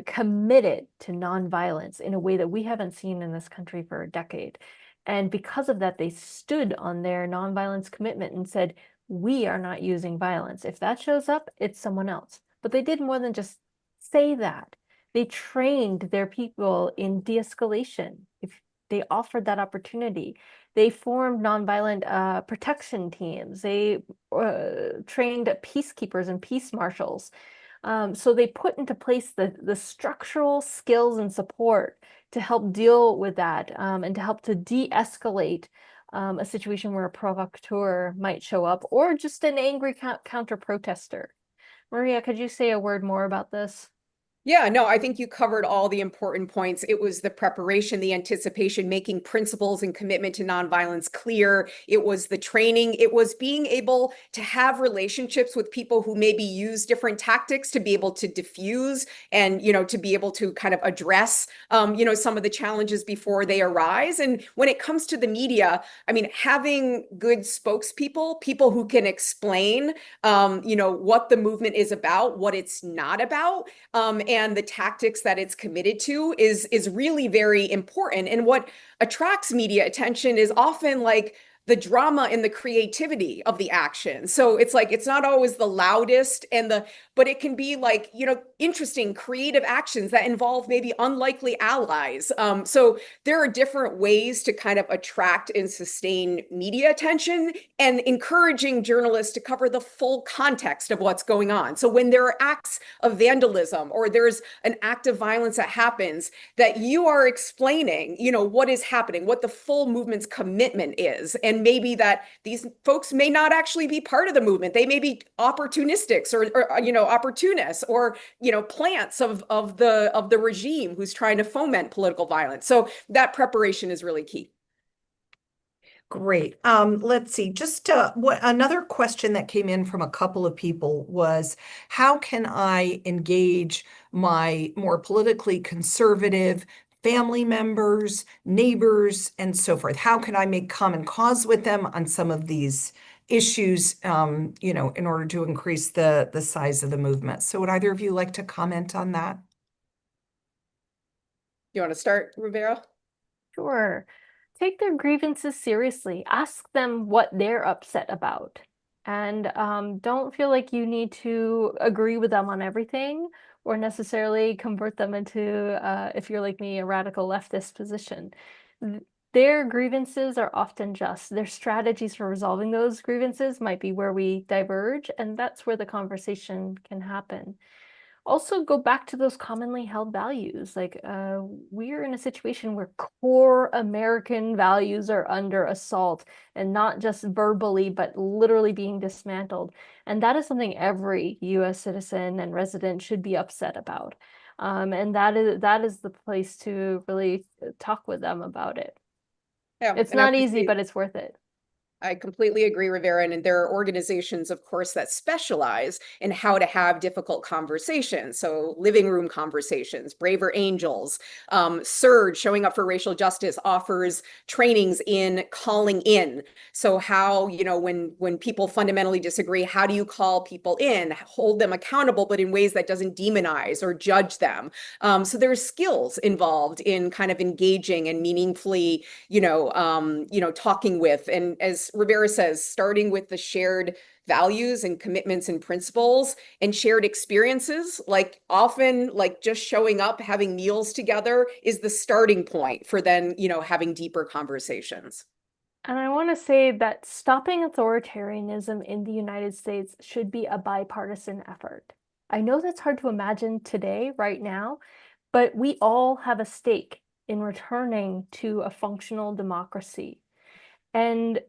committed to nonviolence in a way that we haven't seen in this country for a decade. And because of that, they stood on their nonviolence commitment and said, we are not using violence. If that shows up, it's someone else. But they did more than just say that. They trained their people in de-escalation. If they offered that opportunity, they formed nonviolent protection teams. They trained peacekeepers and peace marshals. So they put into place the structural skills and support to help deal with that, and to help to de-escalate a situation where a provocateur might show up, or just an angry counter protester. Maria, could you say a word more about this? Yeah, no, I think you covered all the important points. It was the preparation, the anticipation, making principles and commitment to nonviolence clear. It was the training. It was being able to have relationships with people who maybe use different tactics to be able to diffuse and, to be able to kind of address, some of the challenges before they arise. And when it comes to the media, I mean, having good spokespeople, people who can explain, what the movement is about, what it's not about, and the tactics that it's committed to is really very important. And what attracts media attention is often like the drama and the creativity of the action. So it's like it's not always the loudest but it can be like, interesting, creative actions that involve maybe unlikely allies. So there are different ways to kind of attract and sustain media attention, and encouraging journalists to cover the full context of what's going on. So when there are acts of vandalism or there's an act of violence that happens, that you are explaining, what is happening, what the full movement's commitment is, and maybe that these folks may not actually be part of the movement. They may be opportunistics or opportunists or, plants of the regime who's trying to foment political violence. So that preparation is really key. Great. Let's see. Just another question that came in from a couple of people was, how can I engage my more politically conservative family members, neighbors, and so forth? How can I make common cause with them on some of these issues, in order to increase the size of the movement? So would either of you like to comment on that? You want to start, Rivera? Sure. Take their grievances seriously. Ask them what they're upset about. And don't feel like you need to agree with them on everything or necessarily convert them into, if you're like me, a radical leftist position. Their grievances are often just. Their strategies for resolving those grievances might be where we diverge, and that's where the conversation can happen. Also go back to those commonly held values. Like we're in a situation where core American values are under assault, and not just verbally, but literally being dismantled. And that is something every US citizen and resident should be upset about. And that is the place to really talk with them about it. Yeah, It's and I not would easy, say but it's worth it. I completely agree, Rivera. And there are organizations, of course, that specialize in how to have difficult conversations. So living room conversations, Braver Angels, Surge, Showing Up for Racial Justice, offers trainings in calling in. So how, when people fundamentally disagree, how do you call people in, hold them accountable, but in ways that doesn't demonize or judge them? So there's skills involved in kind of engaging and meaningfully talking with. And as Rivera says, starting with the shared values and commitments and principles and shared experiences, like often like just showing up, having meals together is the starting point for then, having deeper conversations. And I want to say that stopping authoritarianism in the United States should be a bipartisan effort. I know that's hard to imagine today, right now, but we all have a stake in returning to a functional democracy. And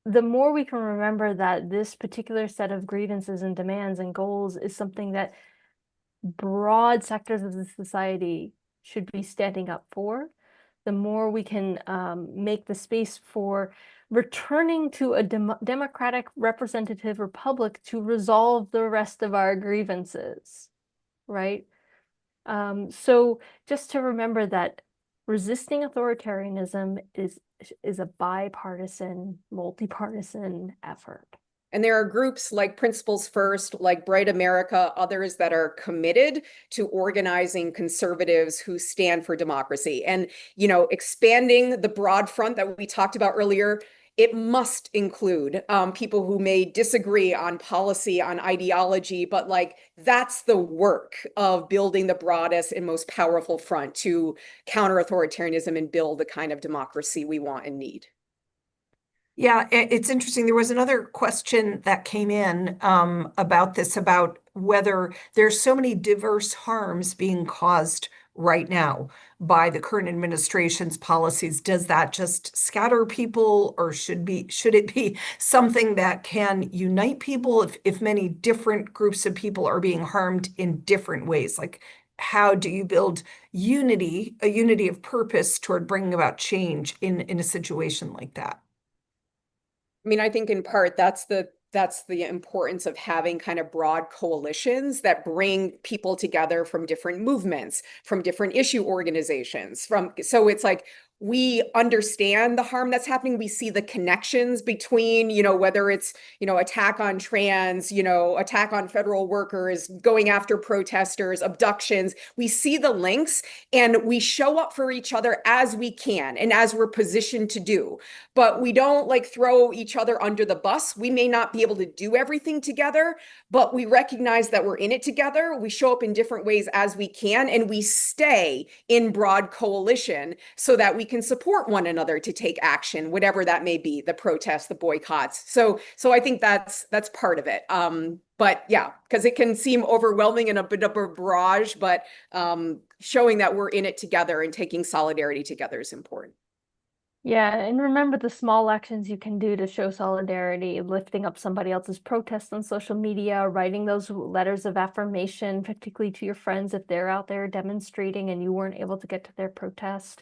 the more we can remember that this particular set of grievances and demands and goals is something that broad sectors of the society should be standing up for, the more we can make the space for returning to a democratic representative republic to resolve the rest of our grievances, right? So just to remember that resisting authoritarianism is a bipartisan, multi-partisan effort. And there are groups like Principles First, like Bright America, others that are committed to organizing conservatives who stand for democracy. And, expanding the broad front that we talked about earlier, it must include people who may disagree on policy, on ideology, but like that's the work of building the broadest and most powerful front to counter authoritarianism and build the kind of democracy we want and need. Yeah, it's interesting. There was another question that came in about this, about whether there's so many diverse harms being caused right now by the current administration's policies. Does that just scatter people, or should it be something that can unite people if many different groups of people are being harmed in different ways? Like, how do you build unity, a unity of purpose toward bringing about change in a situation like that? I mean, I think in part that's the importance of having kind of broad coalitions that bring people together from different movements, from different issue organizations, so it's like we understand the harm that's happening. We see the connections between, whether it's, attack on trans, attack on federal workers, going after protesters, abductions. We see the links and we show up for each other as we can and as we're positioned to do. But we don't like throw each other under the bus. We may not be able to do everything together, but we recognize that we're in it together. We show up in different ways as we can, and we stay in broad coalition so that we can support one another to take action, whatever that may be, the protests, the boycotts. So I think that's part of it. But yeah, because it can seem overwhelming and a bit of a barrage, but showing that we're in it together and taking solidarity together is important. Yeah, and remember the small actions you can do to show solidarity, lifting up somebody else's protest on social media, writing those letters of affirmation, particularly to your friends if they're out there demonstrating and you weren't able to get to their protest.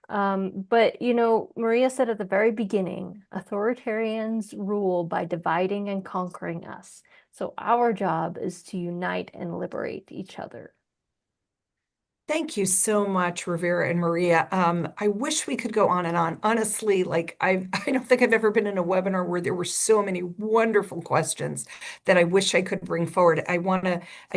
But Maria said at the very beginning, authoritarians rule by dividing and conquering us. So our job is to unite and liberate each other. Thank you so much, Rivera and Maria. I wish we could go on and on. Honestly, like I don't think I've ever been in a webinar where there were so many wonderful questions that I wish I could bring forward. I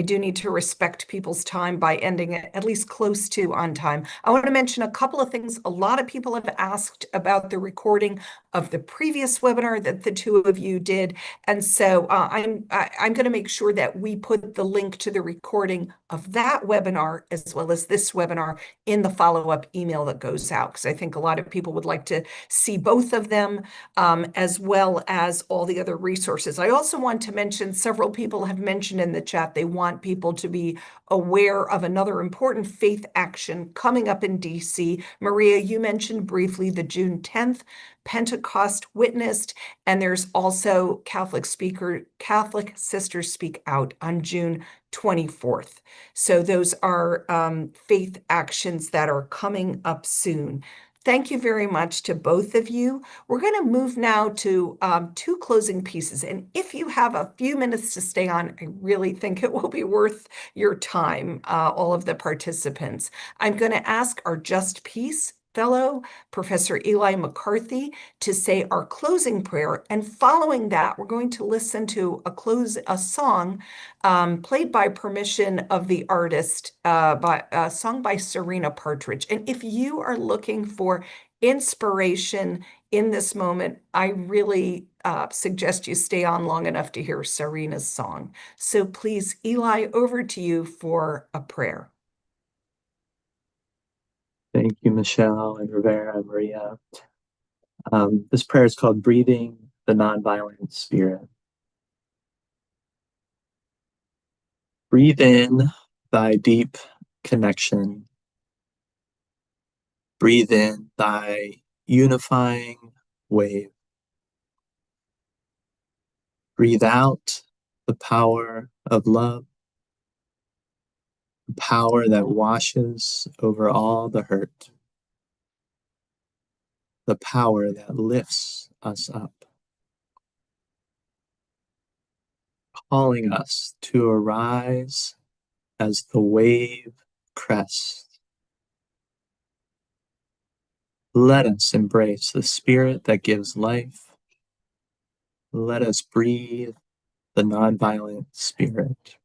do need to respect people's time by ending it at least close to on time. I want to mention a couple of things. A lot of people have asked about the recording of the previous webinar that the two of you did. And so I'm going to make sure that we put the link to the recording of that webinar as well as this webinar in the follow-up email that goes out, because I think a lot of people would like to see both of them, as well as all the other resources. I also want to mention, several people have mentioned in the chat, they want people to be aware of another important faith action coming up in DC. Maria, you mentioned briefly the June 10th Pentecost Witnessed, and there's also Catholic Sisters Speak Out on June 24th. So those are faith actions that are coming up soon. Thank you very much to both of you. We're going to move now to two closing pieces. And if you have a few minutes to stay on, I really think it will be worth your time, all of the participants. I'm going to ask our Just Peace Fellow, Professor Eli McCarthy, to say our closing prayer. And following that, we're going to listen to a song played by permission of the artist, by a song by Serena Partridge. And if you are looking for inspiration in this moment, I really suggest you stay on long enough to hear Serena's song. So please, Eli, over to you for a prayer. Thank you, Michelle and Rivera and Maria. This prayer is called Breathing the Nonviolent Spirit. Breathe in thy deep connection. Breathe in thy unifying wave. Breathe out the power of love, the power that washes over all the hurt, the power that lifts us up, calling us to arise as the wave crests. Let us embrace the spirit that gives life. Let us breathe the nonviolent spirit.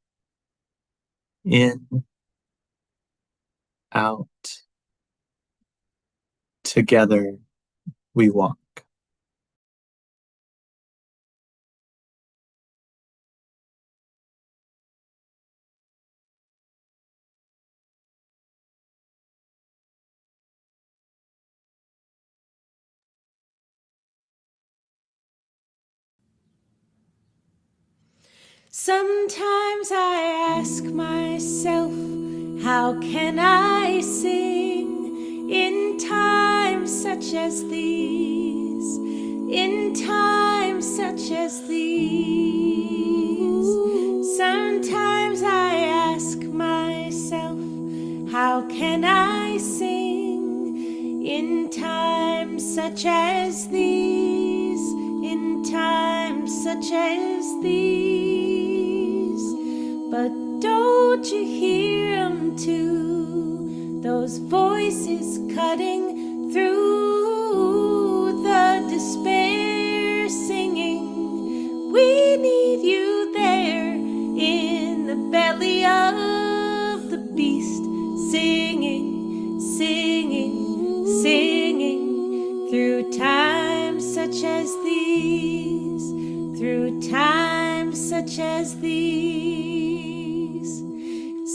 In, out, together we walk. Sometimes I ask myself, how can I sing in times such as these? In times such as these. Sometimes I ask myself, how can I sing in times such as these? In times such as these. But don't you hear them too? Those voices cutting through the despair, singing, we need you there in the belly of the beast, singing, singing, singing, through times such as these, through times such as these.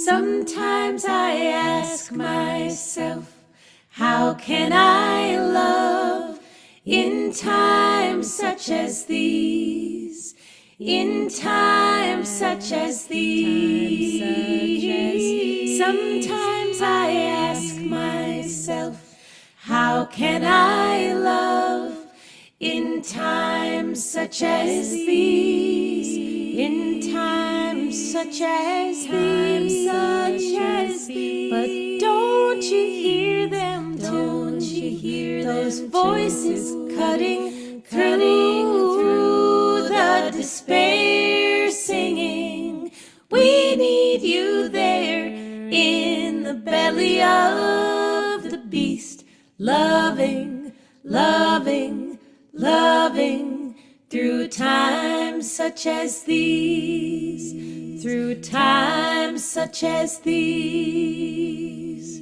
Sometimes I ask myself, how can I love in times such as these? In times such as these. Sometimes I ask myself, how can I love in times such as these? In times such as these. But don't you hear them too? Don't you hear those voices cutting through the despair, singing, we need you there in the belly belly of the beast, loving, loving, loving, through times such as these, through times such as these.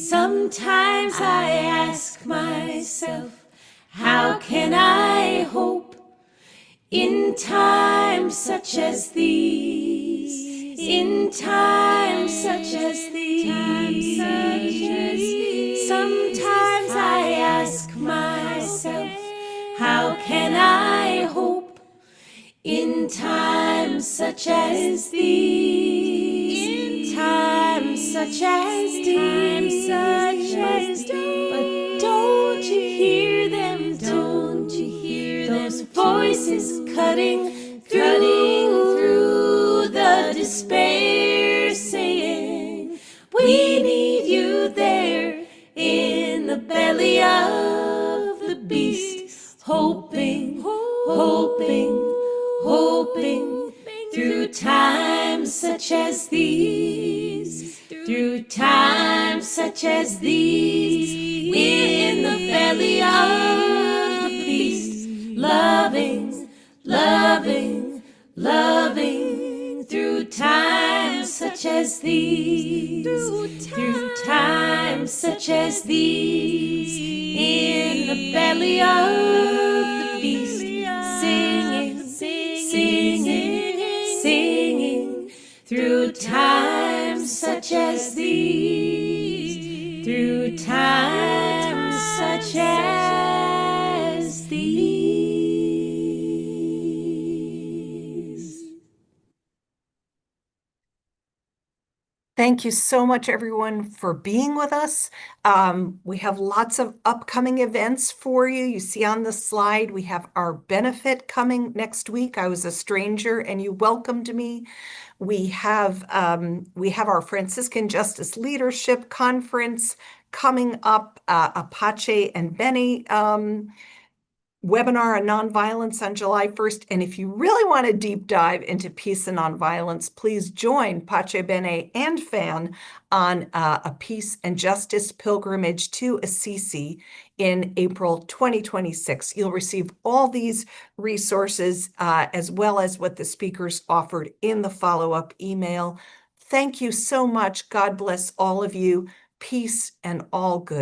Sometimes I ask myself, how can I hope in times such as these, in times such as these? Sometimes I ask myself, how can I hope in times such as these, in times such as these, but don't you hear them, don't you hear those voices cutting through the despair, saying, we need you there in the belly of the beast, hoping, hoping, hoping, through times such as these, through times such as these, we're in the belly of the beast, loving, loving, loving, through times such as these, through times such as these, in the belly of the beast, singing, singing, singing, through times such as these, through times such as these. Thank you so much, everyone, for being with us. We have lots of upcoming events for you. You see on the slide, we have our benefit coming next week. I was a stranger and you welcomed me. We have our Franciscan Justice Leadership Conference coming up, Apache and Benny webinar on nonviolence on July 1st. And if you really want to deep dive into peace and nonviolence, please join Pache Bene and Fan on a peace and justice pilgrimage to Assisi in April 2026. You'll receive all these resources as well as what the speakers offered in the follow-up email. Thank you so much. God bless all of you. Peace and all good.